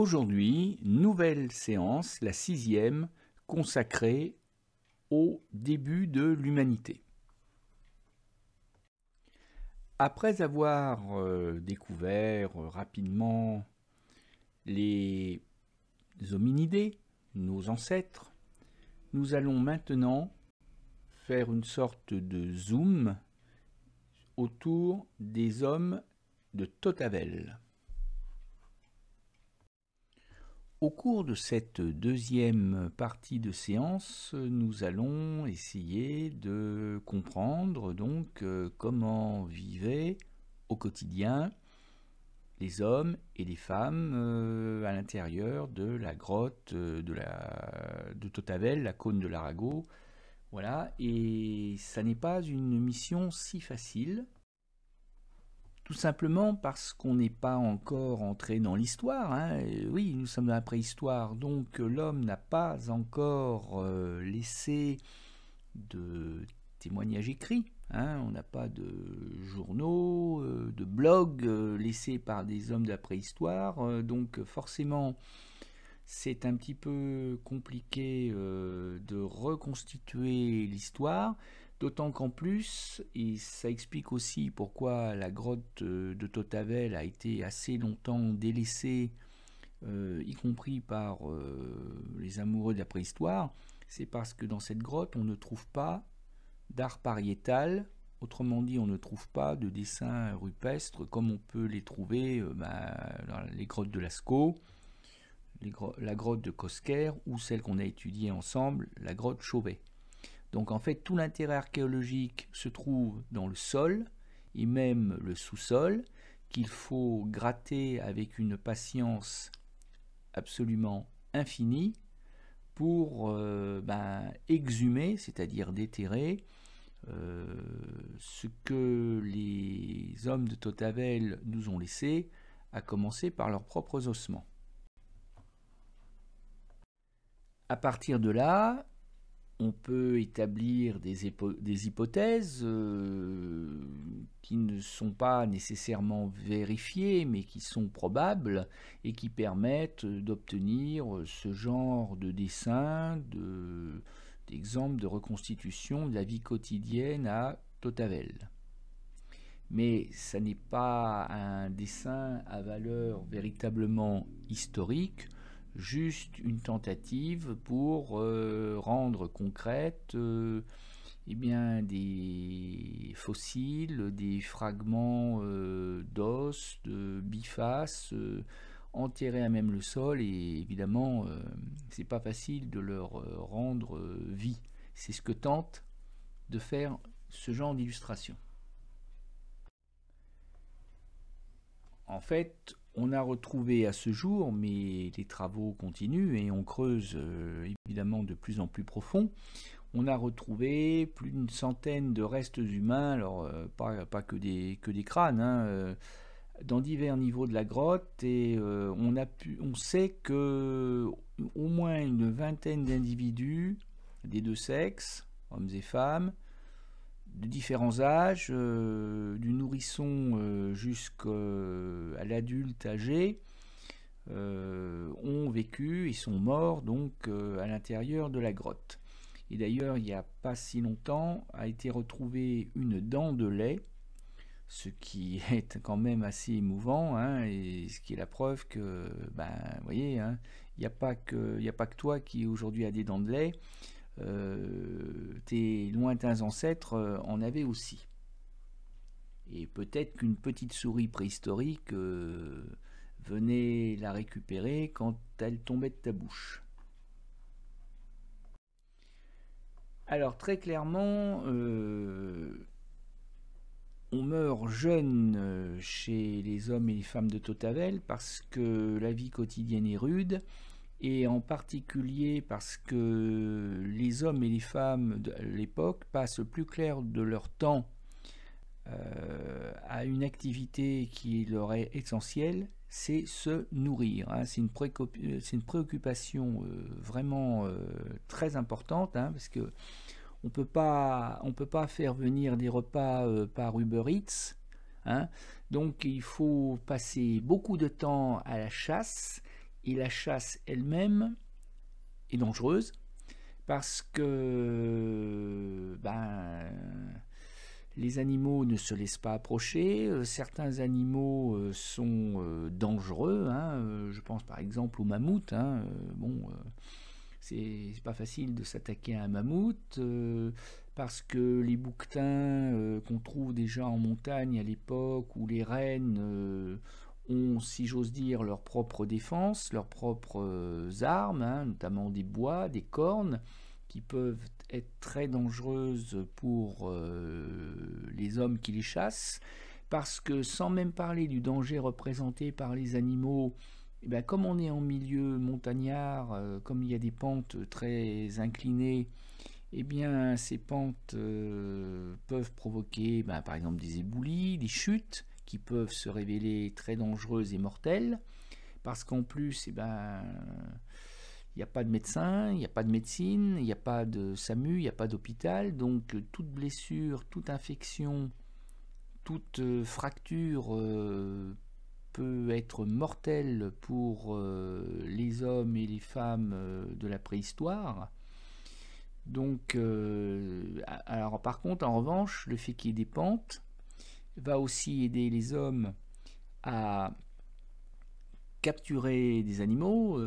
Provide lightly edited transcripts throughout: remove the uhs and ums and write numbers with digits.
Aujourd'hui, nouvelle séance, la 6e, consacrée au début de l'humanité. Après avoir découvert rapidement les hominidés, nos ancêtres, nous allons maintenant faire une sorte de zoom autour des hommes de Totavel. Au cours de cette deuxième partie de séance, nous allons essayer de comprendre donc comment vivaient au quotidien les hommes et les femmes à l'intérieur de la grotte de Totavel, la cône de l'Arago. Voilà, et ça n'est pas une mission si facile. Tout simplement parce qu'on n'est pas encore entré dans l'histoire. Oui, nous sommes dans la préhistoire, donc l'homme n'a pas encore laissé de témoignages écrits. On n'a pas de journaux, de blogs laissés par des hommes de la préhistoire. Donc forcément, c'est un petit peu compliqué de reconstituer l'histoire. D'autant qu'en plus, et ça explique aussi pourquoi la grotte de Totavel a été assez longtemps délaissée, y compris par les amoureux de la préhistoire, c'est parce que dans cette grotte, on ne trouve pas d'art pariétal, autrement dit, on ne trouve pas de dessins rupestres comme on peut les trouver dans les grottes de Lascaux, la grotte de Cosquer ou celle qu'on a étudiée ensemble, la grotte Chauvet. Donc en fait, tout l'intérêt archéologique se trouve dans le sol et même le sous-sol, qu'il faut gratter avec une patience absolument infinie pour exhumer, c'est-à-dire déterrer, ce que les hommes de Totavel nous ont laissé, à commencer par leurs propres ossements. À partir de là, on peut établir des hypothèses qui ne sont pas nécessairement vérifiées, mais qui sont probables et qui permettent d'obtenir ce genre de dessin, d'exemples de reconstitution de la vie quotidienne à Totavel. Mais ça n'est pas un dessin à valeur véritablement historique, juste une tentative pour rendre concrète des fossiles, des fragments d'os, de bifaces enterrés à même le sol, et évidemment c'est pas facile de leur rendre vie. C'est ce que tente de faire ce genre d'illustration. En fait, on a retrouvé à ce jour, mais les travaux continuent et on creuse évidemment de plus en plus profond, on a retrouvé plus d'une centaine de restes humains, alors pas que des crânes, dans divers niveaux de la grotte, et on sait que au moins une vingtaine d'individus des deux sexes, hommes et femmes, de différents âges, du nourrisson jusqu'à l'adulte âgé, ont vécu et sont morts donc à l'intérieur de la grotte. Et d'ailleurs, il n'y a pas si longtemps, a été retrouvée une dent de lait, ce qui est quand même assez émouvant, et ce qui est la preuve que, vous voyez, il n'y a pas que toi qui aujourd'hui a des dents de lait. Tes lointains ancêtres en avaient aussi. Et peut-être qu'une petite souris préhistorique venait la récupérer quand elle tombait de ta bouche. Alors très clairement, on meurt jeune chez les hommes et les femmes de Totavel parce que la vie quotidienne est rude, et en particulier parce que les hommes et les femmes de l'époque passent le plus clair de leur temps à une activité qui leur est essentielle, c'est se nourrir. C'est une préoccupation vraiment très importante, parce que on peut pas faire venir des repas par Uber Eats, donc il faut passer beaucoup de temps à la chasse, et la chasse elle-même est dangereuse parce que les animaux ne se laissent pas approcher, certains animaux sont dangereux, hein, je pense par exemple au mammouth, hein, c'est pas facile de s'attaquer à un mammouth parce que les bouquetins qu'on trouve déjà en montagne à l'époque, où les rennes ont, si j'ose dire, leur propre défense, leurs propres armes, hein, notamment des bois, des cornes, qui peuvent être très dangereuses pour les hommes qui les chassent, parce que sans même parler du danger représenté par les animaux, eh bien, comme on est en milieu montagnard, comme il y a des pentes très inclinées, eh bien, ces pentes peuvent provoquer par exemple des éboulis, des chutes qui peuvent se révéler très dangereuses et mortelles, parce qu'en plus, il n'y a pas de médecin, il n'y a pas de médecine, il n'y a pas de SAMU, il n'y a pas d'hôpital, donc toute blessure, toute infection, toute fracture peut être mortelle pour les hommes et les femmes de la préhistoire. Donc, alors par contre, en revanche, le fait qu'il y ait des pentes va aussi aider les hommes à capturer des animaux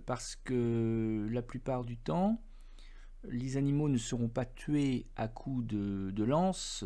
parce que la plupart du temps, les animaux ne seront pas tués à coups de lances,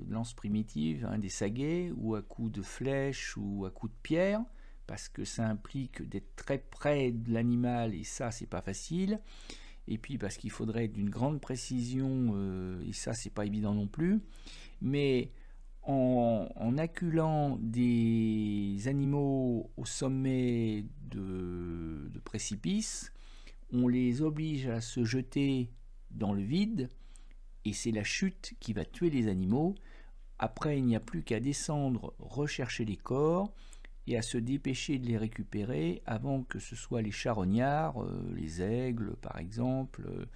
lances primitives, hein, des saguets, ou à coups de flèches ou à coups de pierre, parce que ça implique d'être très près de l'animal et ça, c'est pas facile. Et puis parce qu'il faudrait d'une grande précision, et ça c'est pas évident non plus, mais en acculant des animaux au sommet de précipices, on les oblige à se jeter dans le vide, et c'est la chute qui va tuer les animaux. Après, il n'y a plus qu'à descendre, rechercher les corps, et à se dépêcher de les récupérer avant que ce soit les charognards, les aigles par exemple,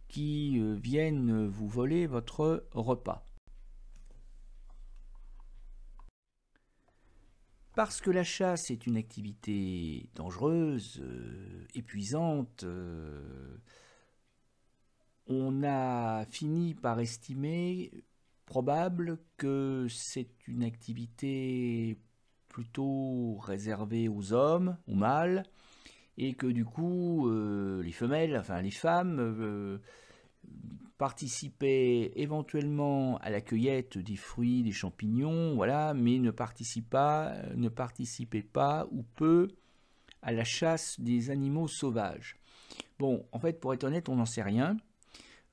qui viennent vous voler votre repas. Parce que la chasse est une activité dangereuse, épuisante, on a fini par estimer probable que c'est une activité plutôt réservée aux hommes, aux mâles, et que du coup les femelles, enfin les femmes, participaient éventuellement à la cueillette des fruits, des champignons, voilà, mais ne participaient pas ou peu à la chasse des animaux sauvages. Bon, en fait, pour être honnête, on n'en sait rien.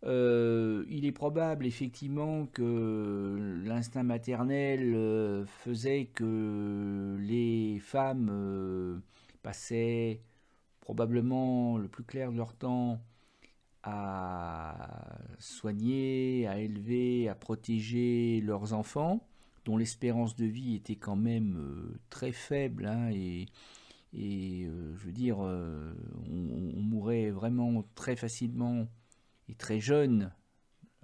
Il est probable effectivement que l'instinct maternel faisait que les femmes passaient probablement le plus clair de leur temps à soigner, à élever, à protéger leurs enfants, dont l'espérance de vie était quand même très faible, hein, et je veux dire, on mourait vraiment très facilement et très jeune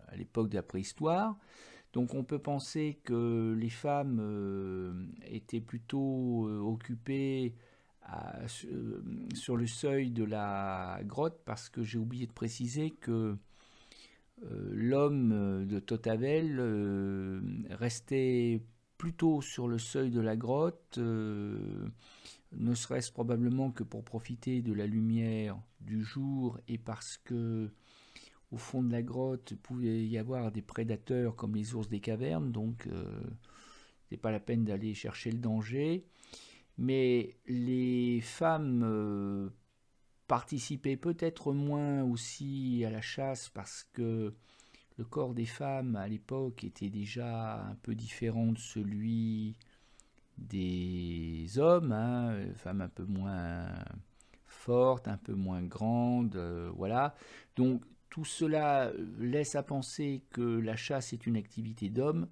à l'époque de la préhistoire. Donc on peut penser que les femmes étaient plutôt occupées sur le seuil de la grotte, parce que j'ai oublié de préciser que l'homme de Totavel restait plutôt sur le seuil de la grotte, ne serait-ce probablement que pour profiter de la lumière du jour, et parce que au fond de la grotte, il pouvait y avoir des prédateurs comme les ours des cavernes, donc c'est pas la peine d'aller chercher le danger. Mais les femmes participaient peut-être moins aussi à la chasse, parce que le corps des femmes à l'époque était déjà un peu différent de celui des hommes, hein, femmes un peu moins fortes, un peu moins grandes, voilà. Donc tout cela laisse à penser que la chasse est une activité d'homme,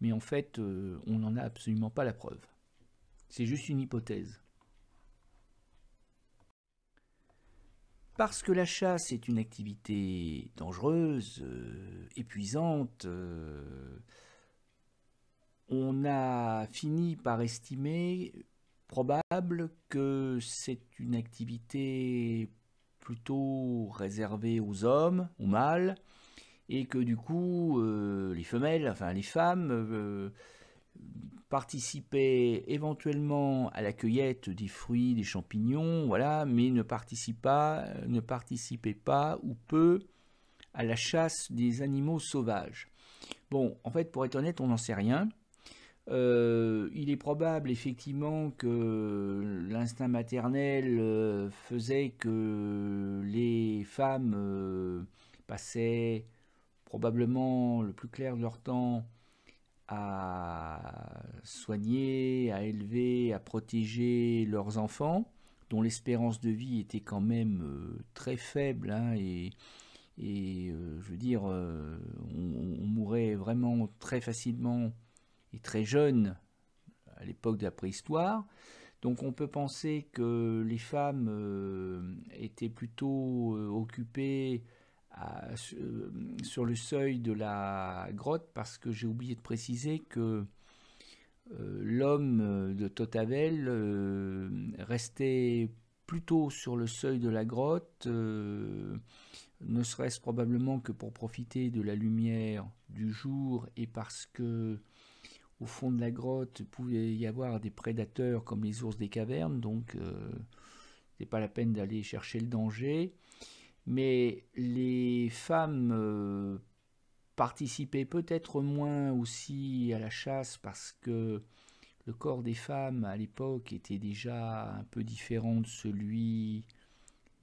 mais en fait, on n'en a absolument pas la preuve. C'est juste une hypothèse. Parce que la chasse est une activité dangereuse, épuisante, on a fini par estimer probable que c'est une activité plutôt réservée aux hommes, aux mâles, et que du coup, les femelles, enfin les femmes, participaient éventuellement à la cueillette des fruits, des champignons, voilà, mais ne participaient pas ou peu à la chasse des animaux sauvages. Bon, en fait, pour être honnête, on n'en sait rien. Il est probable effectivement que l'instinct maternel faisait que les femmes passaient probablement le plus clair de leur temps à soigner, à élever, à protéger leurs enfants, dont l'espérance de vie était quand même très faible, hein, je veux dire, on mourait vraiment très facilement et très jeune à l'époque de la préhistoire. Donc on peut penser que les femmes étaient plutôt occupées sur le seuil de la grotte, parce que j'ai oublié de préciser que l'homme de Totavel restait plutôt sur le seuil de la grotte, ne serait-ce probablement que pour profiter de la lumière du jour, et parce que au fond de la grotte il pouvait y avoir des prédateurs comme les ours des cavernes, donc c'est pas la peine d'aller chercher le danger. Mais les femmes participaient peut-être moins aussi à la chasse, parce que le corps des femmes à l'époque était déjà un peu différent de celui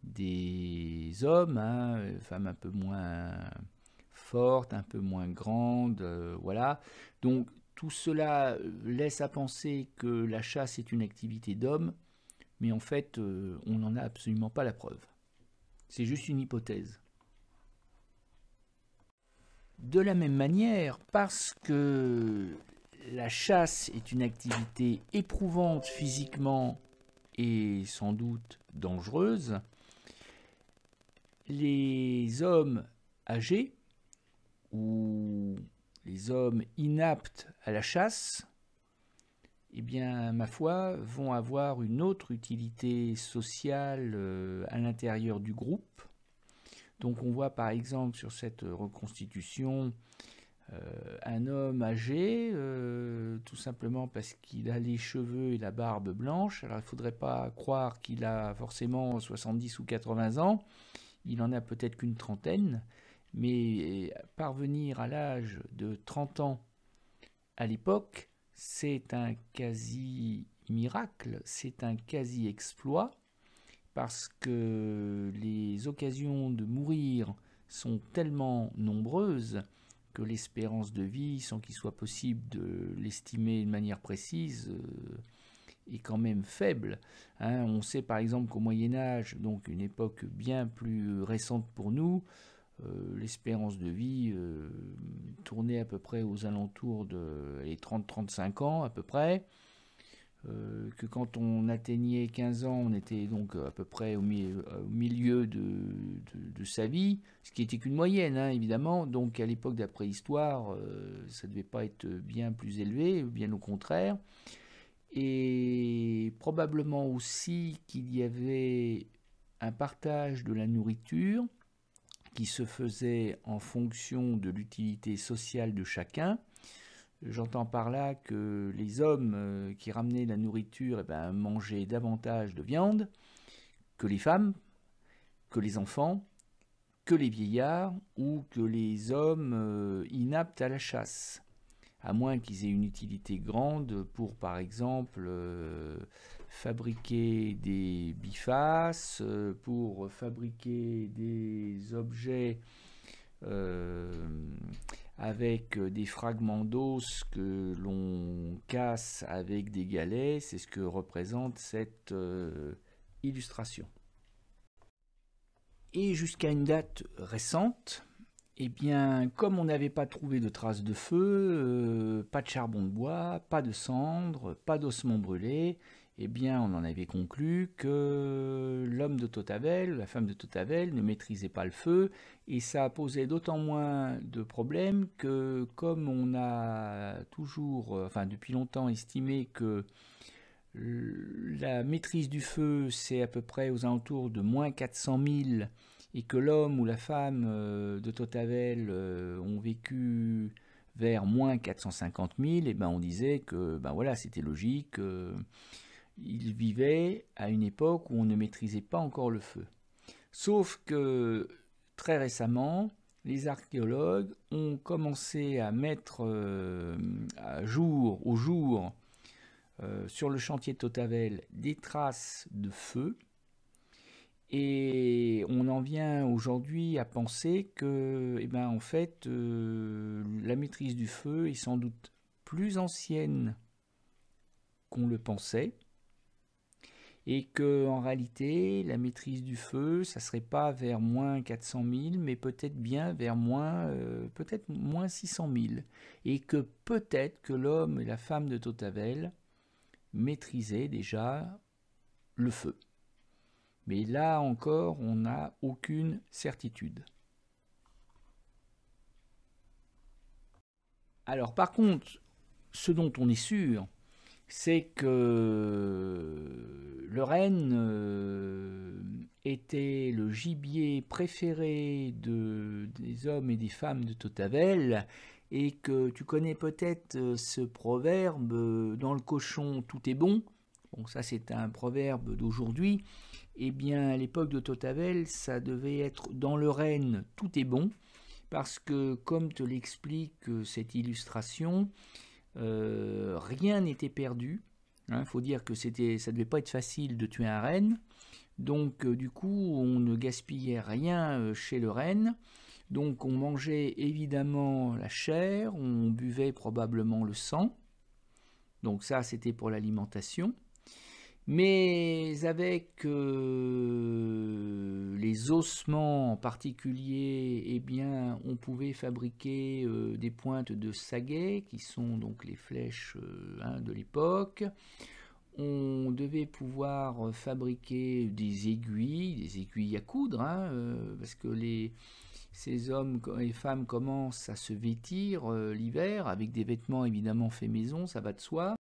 des hommes, hein, femmes un peu moins fortes, un peu moins grandes, voilà. Donc tout cela laisse à penser que la chasse est une activité d'homme, mais en fait on n'en a absolument pas la preuve. C'est juste une hypothèse. De la même manière, parce que la chasse est une activité éprouvante physiquement et sans doute dangereuse, les hommes âgés ou les hommes inaptes à la chasse, eh bien, ma foi, vont avoir une autre utilité sociale à l'intérieur du groupe. Donc on voit par exemple sur cette reconstitution un homme âgé, tout simplement parce qu'il a les cheveux et la barbe blanche. Alors il ne faudrait pas croire qu'il a forcément 70 ou 80 ans, il en a peut-être qu'une trentaine, mais parvenir à l'âge de 30 ans à l'époque, c'est un quasi-miracle, c'est un quasi-exploit, parce que les occasions de mourir sont tellement nombreuses que l'espérance de vie, sans qu'il soit possible de l'estimer de manière précise, est quand même faible. Hein. On sait par exemple qu'au Moyen-Âge, donc une époque bien plus récente pour nous, l'espérance de vie tournait à peu près aux alentours de 30-35 ans à peu près, que quand on atteignait 15 ans, on était donc à peu près au milieu de sa vie, ce qui était qu'une moyenne, hein, évidemment. Donc à l'époque de la préhistoire, ça ne devait pas être bien plus élevé, bien au contraire. Et probablement aussi qu'il y avait un partage de la nourriture qui se faisait en fonction de l'utilité sociale de chacun. J'entends par là que les hommes qui ramenaient la nourriture mangeaient davantage de viande que les femmes, que les enfants, que les vieillards ou que les hommes inaptes à la chasse, à moins qu'ils aient une utilité grande pour, par exemple, fabriquer des bifaces, pour fabriquer des objets avec des fragments d'os que l'on casse avec des galets. C'est ce que représente cette illustration. Et jusqu'à une date récente, eh bien, comme on n'avait pas trouvé de traces de feu, pas de charbon de bois, pas de cendres, pas d'ossements brûlés, eh bien, on en avait conclu que l'homme de Totavel, la femme de Totavel, ne maîtrisait pas le feu, et ça a posé d'autant moins de problèmes que, comme on a toujours, depuis longtemps estimé que la maîtrise du feu, c'est à peu près aux alentours de moins 400 000, et que l'homme ou la femme de Totavel ont vécu vers moins 450 000, et ben on disait que ben voilà, c'était logique, ils vivaient à une époque où on ne maîtrisait pas encore le feu. Sauf que très récemment, les archéologues ont commencé à mettre au jour sur le chantier de Totavel des traces de feu, et on en vient aujourd'hui à penser que en fait, la maîtrise du feu est sans doute plus ancienne qu'on le pensait, et que en réalité la maîtrise du feu, ça serait pas vers moins 400 000, mais peut-être bien vers peut-être moins 600 000, et que peut-être que l'homme et la femme de Totavel maîtrisaient déjà le feu. Mais là encore, on n'a aucune certitude. Alors par contre, ce dont on est sûr, c'est que le renne était le gibier préféré des hommes et des femmes de Totavel, et que tu connais peut-être ce proverbe, dans le cochon tout est bon. Bon, ça c'est un proverbe d'aujourd'hui. Eh bien, à l'époque de Totavel, ça devait être dans le renne tout est bon, parce que, comme te l'explique cette illustration, rien n'était perdu. Il faut dire que ça ne devait pas être facile de tuer un renne. Donc, du coup, on ne gaspillait rien chez le renne. Donc, on mangeait évidemment la chair, on buvait probablement le sang. Donc, ça, c'était pour l'alimentation. Mais avec les ossements en particulier, eh bien, on pouvait fabriquer des pointes de saguet, qui sont donc les flèches de l'époque. On devait pouvoir fabriquer des aiguilles à coudre, parce que ces hommes et femmes commencent à se vêtir l'hiver, avec des vêtements évidemment faits maison, ça va de soi.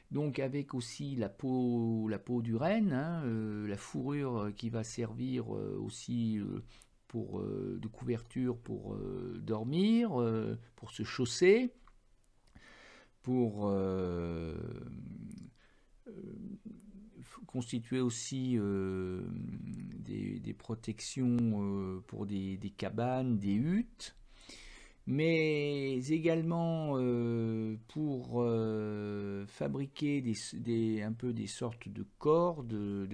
Donc avec aussi la peau du renne, la fourrure qui va servir aussi de couverture pour dormir, pour se chausser, pour constituer aussi des protections pour des cabanes, des huttes, mais également pour fabriquer un peu des sortes de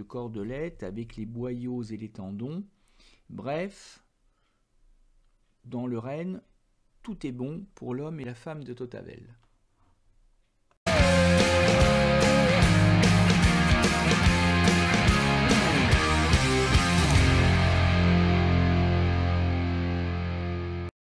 cordelettes avec les boyaux et les tendons. Bref, dans le renne, tout est bon pour l'homme et la femme de Totavel.